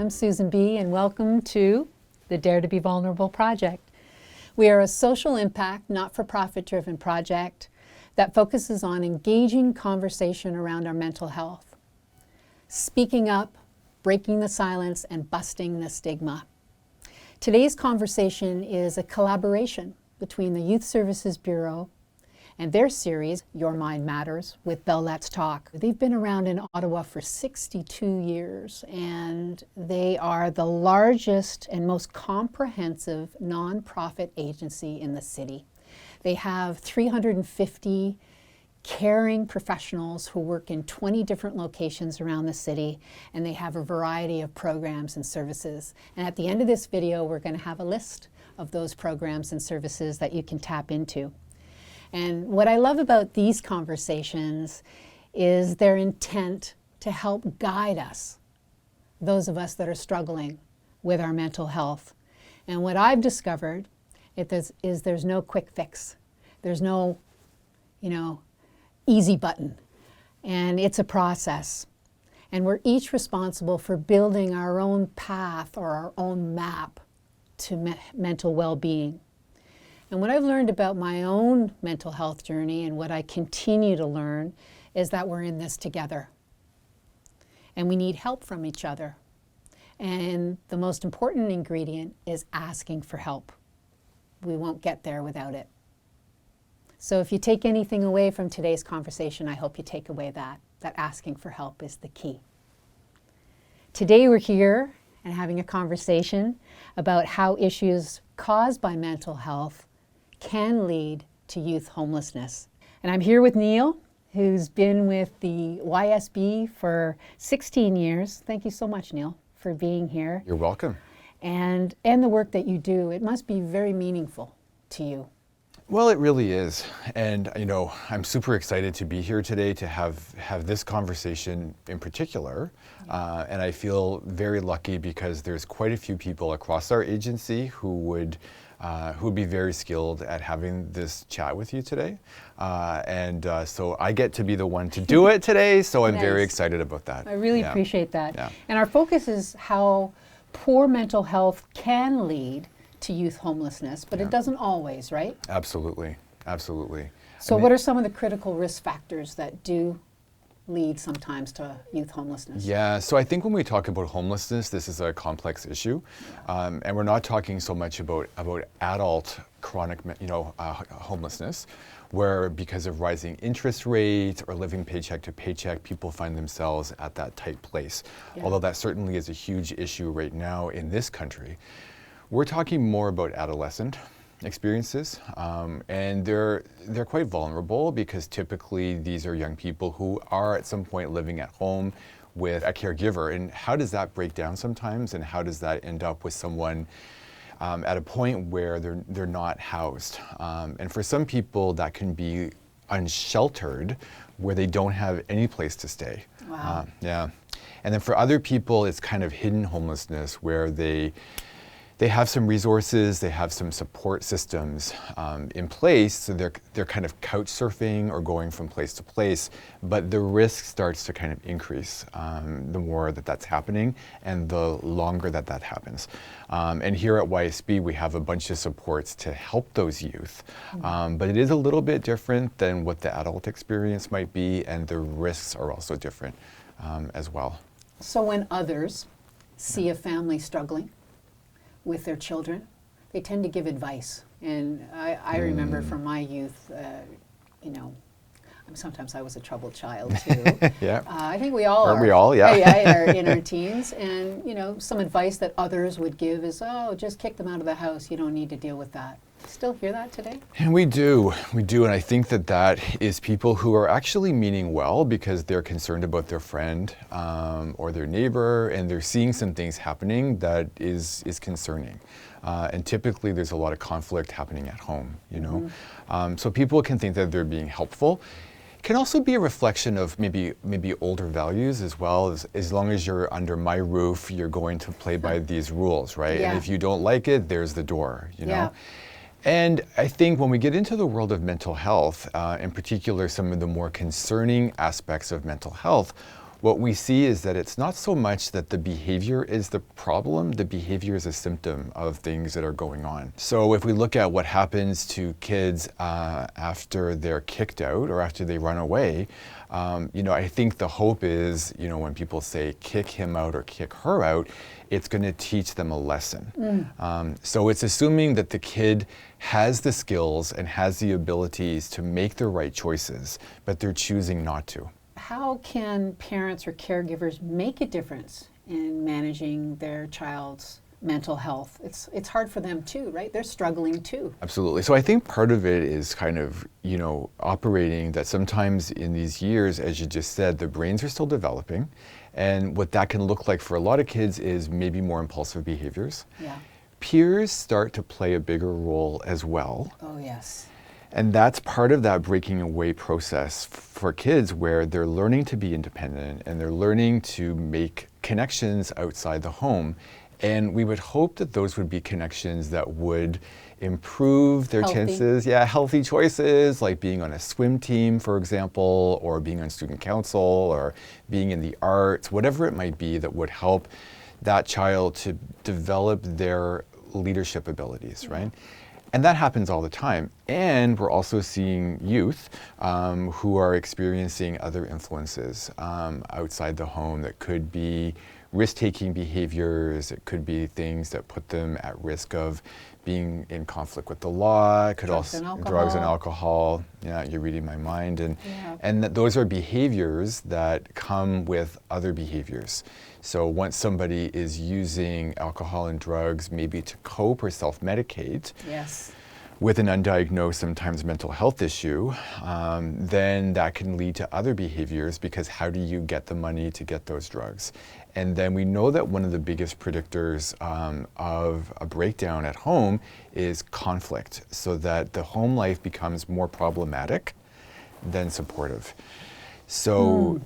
I'm Susan B., and welcome to the Dare to Be Vulnerable project. We are a social impact, not-for-profit driven project that focuses on engaging conversation around our mental health, speaking up, breaking the silence, and busting the stigma. Today's conversation is a collaboration between the Youth Services Bureau and their series, Your Mind Matters, with Bell Let's Talk. They've been around in Ottawa for 62 years, and they are the largest and most comprehensive nonprofit agency in the city. They have 350 caring professionals who work in 20 different locations around the city, and they have a variety of programs and services. And at the end of this video, we're going to have a list of those programs and services that you can tap into. And what I love about these conversations is their intent to help guide us, those of us that are struggling with our mental health. And what I've discovered is there's no quick fix. There's no, easy button. And it's a process. And we're each responsible for building our own path or our own map to mental well-being. And what I've learned about my own mental health journey and what I continue to learn is that we're in this together. And we need help from each other. And the most important ingredient is asking for help. We won't get there without it. So if you take anything away from today's conversation, I hope you take away that asking for help is the key. Today we're here and having a conversation about how issues caused by mental health can lead to youth homelessness. And I'm here with Neil, who's been with the YSB for 16 years. Thank you so much, Neil, for being here. You're welcome. And the work that you do, it must be very meaningful to you. Well, it really is. And, I'm super excited to be here today to have this conversation in particular. And I feel very lucky because there's quite a few people across our agency who would be very skilled at having this chat with you today. So I get to be the one to do it today, so I'm very excited about that. I really appreciate that. Yeah. And our focus is how poor mental health can lead to youth homelessness, but it doesn't always, right? Absolutely, absolutely. So what are some of the critical risk factors that do lead sometimes to youth homelessness? Yeah, so I think when we talk about homelessness, this is a complex issue, and we're not talking so much about adult chronic, homelessness, where because of rising interest rates or living paycheck to paycheck, people find themselves at that tight place. Yeah. Although that certainly is a huge issue right now in this country. We're talking more about adolescent experiences, and they're quite vulnerable because typically these are young people who are at some point living at home with a caregiver. And how does that break down sometimes, and how does that end up with someone at a point where they're not housed? And for some people that can be unsheltered, where they don't have any place to stay. Wow. Yeah. And then for other people, it's kind of hidden homelessness, where they have some resources, they have some support systems in place, so they're kind of couch surfing or going from place to place, but the risk starts to kind of increase the more that's happening and the longer that happens. And here at YSB, we have a bunch of supports to help those youth, but it is a little bit different than what the adult experience might be, and the risks are also different as well. So when others see a family struggling with their children, they tend to give advice. And I remember from my youth, sometimes I was a troubled child too. Yeah. I think we all are. Aren't we all? Yeah. Yeah, in our teens. And some advice that others would give is, just kick them out of the house. You don't need to deal with that. Still hear that today? And we do, and I think that is people who are actually meaning well because they're concerned about their friend or their neighbor, and they're seeing some things happening that is concerning. And typically there's a lot of conflict happening at home, So people can think that they're being helpful. It can also be a reflection of maybe older values as well. As long as you're under my roof, you're going to play by these rules, right? Yeah. And if you don't like it, there's the door, Yeah. And I think when we get into the world of mental health, in particular some of the more concerning aspects of mental health, what we see is that it's not so much that the behavior is the problem, the behavior is a symptom of things that are going on. So if we look at what happens to kids after they're kicked out or after they run away, I think the hope is, when people say kick him out or kick her out, it's going to teach them a lesson. So it's assuming that the kid has the skills and has the abilities to make the right choices, but they're choosing not to. How can parents or caregivers make a difference in managing their child's mental health? It's hard for them too, right? They're struggling too. Absolutely. So I think part of it is kind of, operating that sometimes in these years, as you just said, the brains are still developing. And what that can look like for a lot of kids is maybe more impulsive behaviors. Yeah. Peers start to play a bigger role as well. Oh, yes. And that's part of that breaking away process for kids, where they're learning to be independent and they're learning to make connections outside the home. And we would hope that those would be connections that would improve their chances. Yeah, healthy choices, like being on a swim team, for example, or being on student council, or being in the arts, whatever it might be that would help that child to develop their leadership abilities, right? And that happens all the time. And we're also seeing youth who are experiencing other influences outside the home that could be risk-taking behaviors. It could be things that put them at risk of being in conflict with the law. It could also drugs and alcohol. Yeah, you're reading my mind. And that those are behaviors that come with other behaviors. So once somebody is using alcohol and drugs, maybe to cope or self-medicate, yes, with an undiagnosed, sometimes mental health issue, then that can lead to other behaviors, because how do you get the money to get those drugs? And then we know that one of the biggest predictors of a breakdown at home is conflict, so that the home life becomes more problematic than supportive. So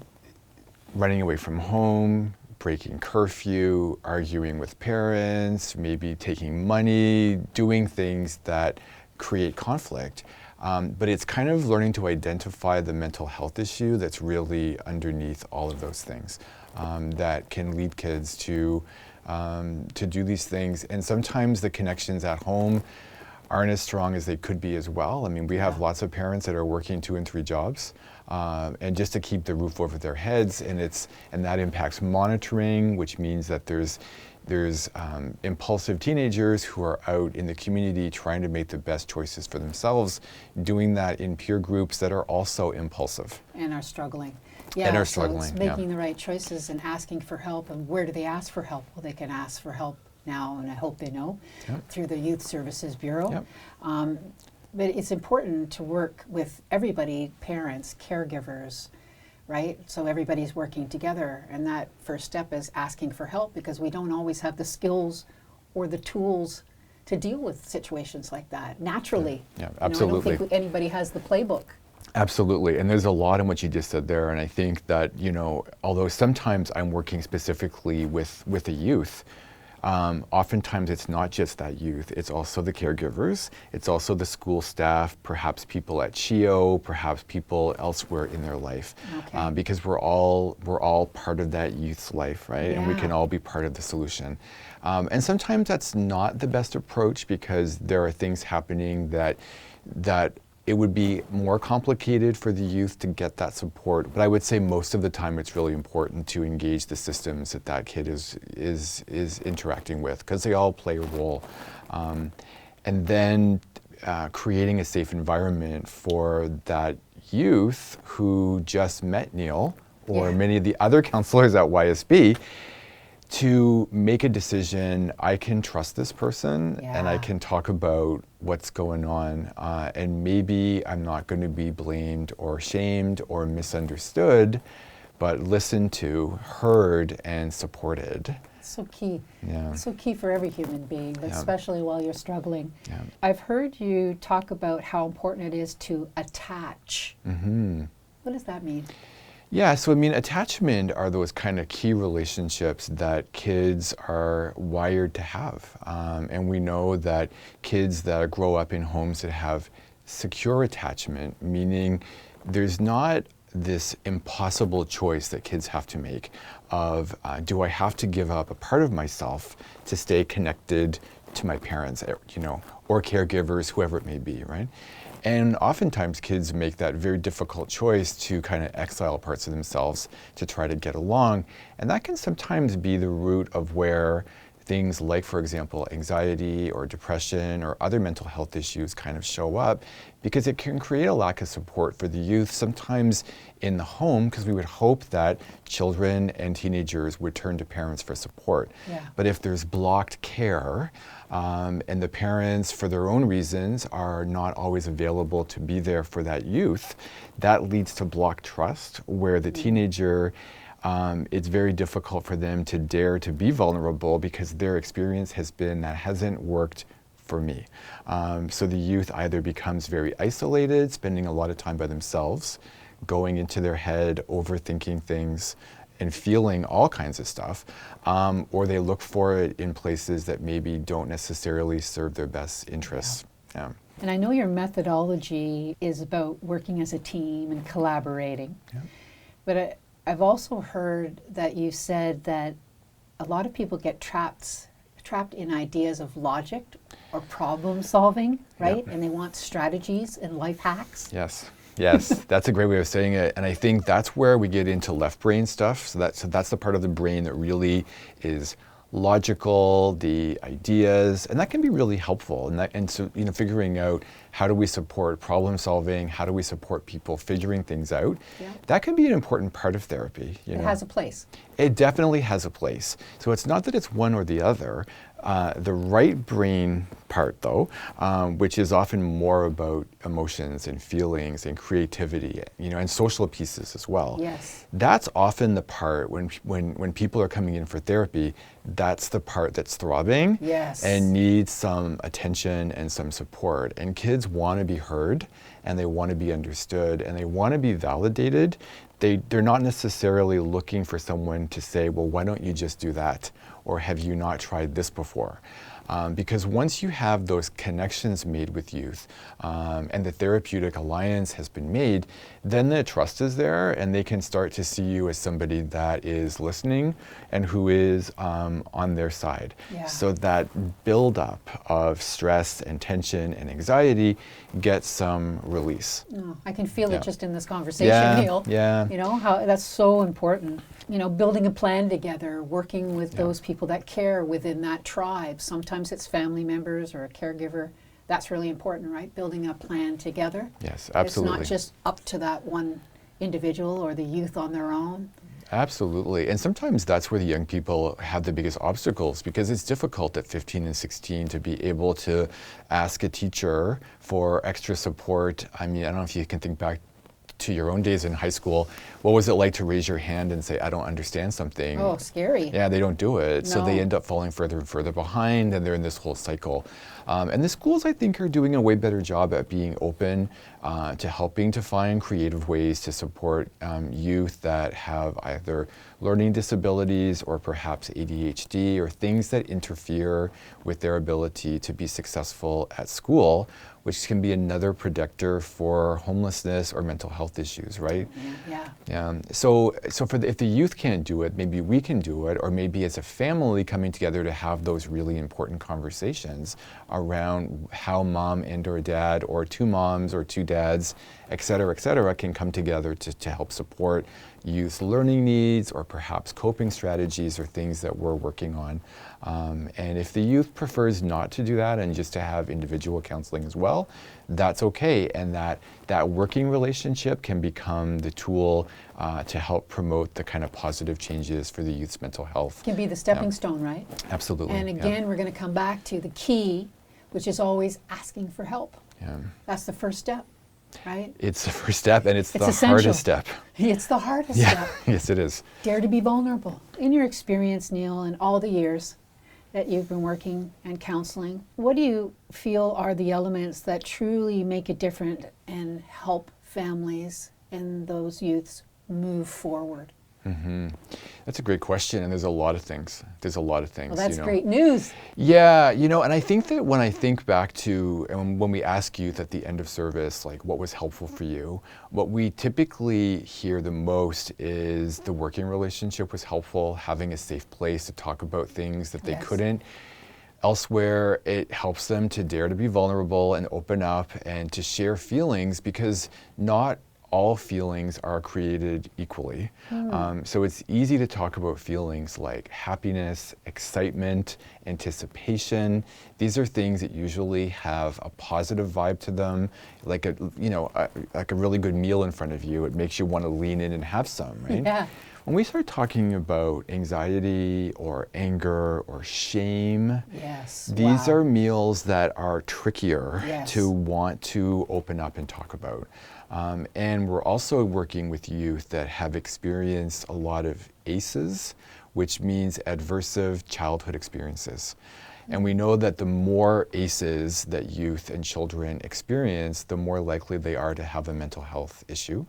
running away from home, breaking curfew, arguing with parents, maybe taking money, doing things that create conflict. But it's kind of learning to identify the mental health issue that's really underneath all of those things that can lead kids to do these things. And sometimes the connections at home aren't as strong as they could be as well. I mean, we have lots of parents that are working 2 and 3 jobs, and just to keep the roof over their heads, and that impacts monitoring, which means that there's impulsive teenagers who are out in the community trying to make the best choices for themselves, doing that in peer groups that are also impulsive. And are struggling. Yeah, and are struggling. So it's making the right choices and asking for help. And where do they ask for help? Well, they can ask for help now, and I hope they know, through the Youth Services Bureau. But it's important to work with everybody, parents, caregivers, right? So everybody's working together, and that first step is asking for help, because we don't always have the skills or the tools to deal with situations like that naturally. Yeah, absolutely. I don't think anybody has the playbook. Absolutely, and there's a lot in what you just said there, and I think that, although sometimes I'm working specifically with a youth, oftentimes it's not just that youth, it's also the caregivers, it's also the school staff, perhaps people at CHIO, perhaps people elsewhere in their life, because we're all part of that youth's life, right? And we can all be part of the solution. And sometimes that's not the best approach, because there are things happening that it would be more complicated for the youth to get that support. But I would say most of the time it's really important to engage the systems that kid is interacting with, because they all play a role. And then creating a safe environment for that youth who just met Neil, or many of the other counselors at YSB, to make a decision. I can trust this person, and I can talk about what's going on, and maybe I'm not going to be blamed or shamed or misunderstood, but listened to, heard, and supported. So key. Yeah. So key for every human being, but especially while you're struggling. Yeah. I've heard you talk about how important it is to attach. What does that mean? Yeah, so I mean, attachment are those kind of key relationships that kids are wired to have. And we know that kids that grow up in homes that have secure attachment, meaning there's not this impossible choice that kids have to make of, do I have to give up a part of myself to stay connected to my parents, or caregivers, whoever it may be, right? And oftentimes kids make that very difficult choice to kind of exile parts of themselves to try to get along. And that can sometimes be the root of where things like, for example, anxiety or depression or other mental health issues kind of show up, because it can create a lack of support for the youth, sometimes in the home, because we would hope that children and teenagers would turn to parents for support. Yeah. But if there's blocked care, and the parents, for their own reasons, are not always available to be there for that youth, that leads to blocked trust, where the teenager, it's very difficult for them to dare to be vulnerable because their experience has been that hasn't worked for me. So the youth either becomes very isolated, spending a lot of time by themselves, going into their head, overthinking things, and feeling all kinds of stuff, or they look for it in places that maybe don't necessarily serve their best interests. Yeah. And I know your methodology is about working as a team and collaborating. Yeah. But I've also heard that you said that a lot of people get trapped in ideas of logic or problem solving, right? Yep. And they want strategies and life hacks. Yes, that's a great way of saying it. And I think that's where we get into left brain stuff. So that's the part of the brain that really is logical, the ideas, and that can be really helpful. And so figuring out how do we support problem solving, how do we support people figuring things out, that can be an important part of therapy. It has a place. It definitely has a place. So it's not that it's one or the other. The right brain part, though, which is often more about emotions and feelings and creativity, and social pieces as well. Yes. That's often the part when people are coming in for therapy, that's the part that's throbbing. Yes. And needs some attention and some support. And kids want to be heard, and they want to be understood, and they want to be validated. They're not necessarily looking for someone to say, well, why don't you just do that? Or have you not tried this before? Because once you have those connections made with youth, and the therapeutic alliance has been made, then the trust is there, and they can start to see you as somebody that is listening and who is on their side. Yeah. So that buildup of stress and tension and anxiety gets some release. No, I can feel it just in this conversation, Neil. Yeah. How that's so important. Building a plan together, working with those people that care within that tribe. Sometimes it's family members or a caregiver. That's really important, right? Building a plan together. Yes, absolutely. It's not just up to that one individual or the youth on their own. Absolutely. And sometimes that's where the young people have the biggest obstacles, because it's difficult at 15 and 16 to be able to ask a teacher for extra support. I mean, I don't know if you can think back to your own days in high school. What was it like to raise your hand and say, I don't understand something? Oh, scary. Yeah, they don't do it. So No. they end up falling further and further behind, and they're in this whole cycle. And the schools, I think, are doing a way better job at being open to helping to find creative ways to support youth that have either learning disabilities or perhaps ADHD or things that interfere with their ability to be successful at school, which can be another predictor for homelessness or mental health issues, right? Yeah. So if the youth can't do it, maybe we can do it, or maybe as a family coming together to have those really important conversations around how mom and or dad, or two moms or two dads, et cetera, can come together to help support youth learning needs, or perhaps coping strategies or things that we're working on. And if the youth prefers not to do that and just to have individual counseling as well, that's okay. And that working relationship can become the tool to help promote the kind of positive changes for the youth's mental health. Can be the stepping stone, right? Absolutely. And again, we're going to come back to the key, which is always asking for help. Yeah. That's the first step, right? It's the first step, and it's the essential. hardest step. It's the hardest Yeah. step. Yes, it is. Dare to be vulnerable. In your experience, Neil, and all the years that you've been working and counseling, what do you feel are the elements that truly make a difference and help families and those youths move forward? That's a great question, and there's a lot of things. There's a lot of things. Well, that's you know. great news. Yeah, and I think that when I think back to, and when we ask youth at the end of service, like what was helpful for you, what we typically hear the most is the working relationship was helpful, having a safe place to talk about things that they couldn't elsewhere. It helps them to dare to be vulnerable and open up and to share feelings, because not all feelings are created equally. So it's easy to talk about feelings like happiness, excitement, anticipation. These are things that usually have a positive vibe to them, like like a really good meal in front of you. It makes you want to lean in and have some, right? Yeah. When we start talking about anxiety or anger or shame, these are meals that are trickier to want to open up and talk about. And we're also working with youth that have experienced a lot of ACEs, which means adversive childhood experiences. And we know that the more ACEs that youth and children experience, the more likely they are to have a mental health issue.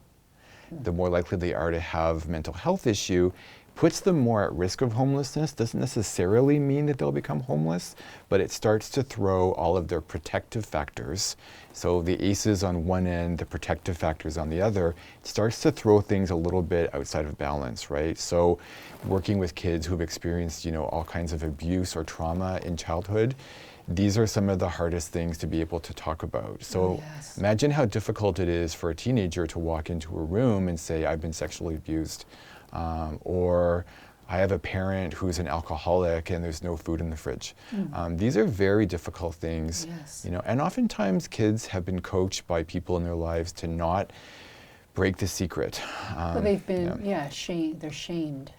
The more likely they are to have mental health issue puts them more at risk of homelessness. Doesn't necessarily mean that they'll become homeless, but it starts to throw all of their protective factors. So the ACEs on one end, the protective factors on the other, it starts to throw things a little bit outside of balance, right? So working with kids who've experienced, all kinds of abuse or trauma in childhood, these are some of the hardest things to be able to talk about. So imagine how difficult it is for a teenager to walk into a room and say, I've been sexually abused, or I have a parent who's an alcoholic and there's no food in the fridge. These are very difficult things, and oftentimes kids have been coached by people in their lives to not break the secret. Well, they've been, shamed. They're shamed.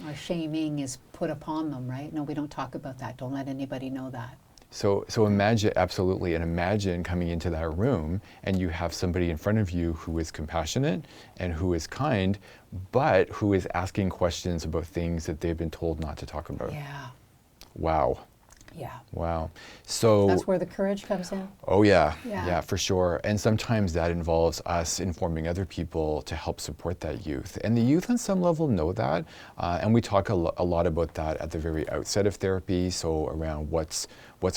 Or shaming is put upon them, right? No, we don't talk about that. Don't let anybody know that. So imagine, absolutely, and imagine coming into that room and you have somebody in front of you who is compassionate and who is kind, but who is asking questions about things that they've been told not to talk about. Yeah. Wow. Yeah. Wow. So that's where the courage comes in. Oh yeah, for sure. And sometimes that involves us informing other people to help support that youth. And the youth on some level know that. And we talk a lot about that at the very outset of therapy. So around what's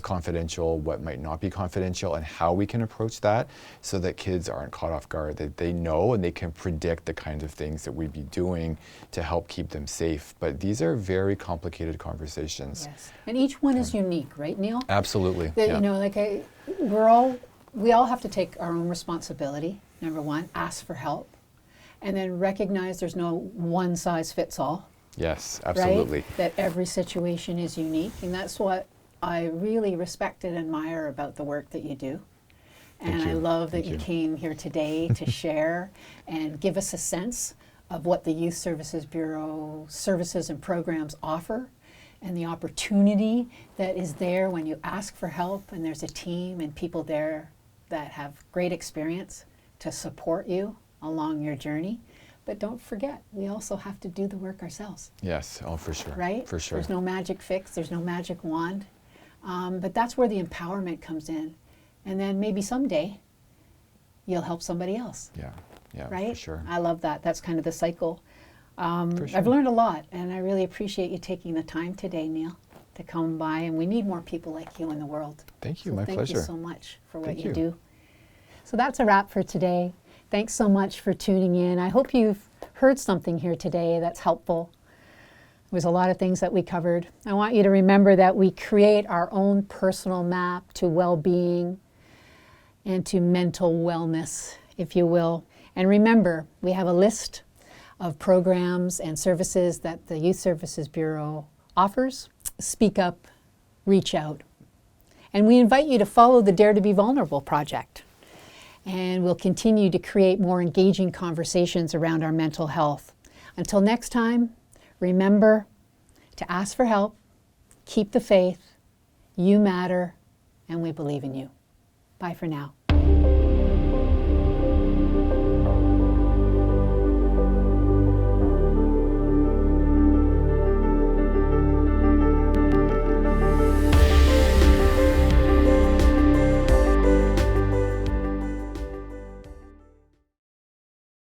confidential, what might not be confidential, and how we can approach that so that kids aren't caught off guard, that they know and they can predict the kinds of things that we'd be doing to help keep them safe. But these are very complicated conversations. Yes. And each one is unique, right, Neil? Absolutely. We all have to take our own responsibility. Number one, ask for help, and then recognize there's no one size fits all. Yes, absolutely. Right? That every situation is unique, and that's what I really respect and admire about the work that you do. And I love that you came here today to share and give us a sense of what the Youth Services Bureau services and programs offer, and the opportunity that is there when you ask for help and there's a team and people there that have great experience to support you along your journey. But don't forget, we also have to do the work ourselves. Yes, for sure. Right? For sure. There's no magic fix, there's no magic wand. But that's where the empowerment comes in. And then maybe someday you'll help somebody else. Yeah, right? For sure. I love that. That's kind of the cycle. For sure. I've learned a lot, and I really appreciate you taking the time today, Neil, to come by. And we need more people like you in the world. Thank you, So my thank pleasure. you so much for what Thank you you. do. So that's a wrap for today. Thanks so much for tuning in. I hope you've heard something here today that's helpful. There was a lot of things that we covered. I want you to remember that we create our own personal map to well-being and to mental wellness, if you will. And remember, we have a list of programs and services that the Youth Services Bureau offers. Speak up, reach out. And we invite you to follow the Dare to Be Vulnerable project. And we'll continue to create more engaging conversations around our mental health. Until next time, remember to ask for help, keep the faith, you matter, and we believe in you. Bye for now.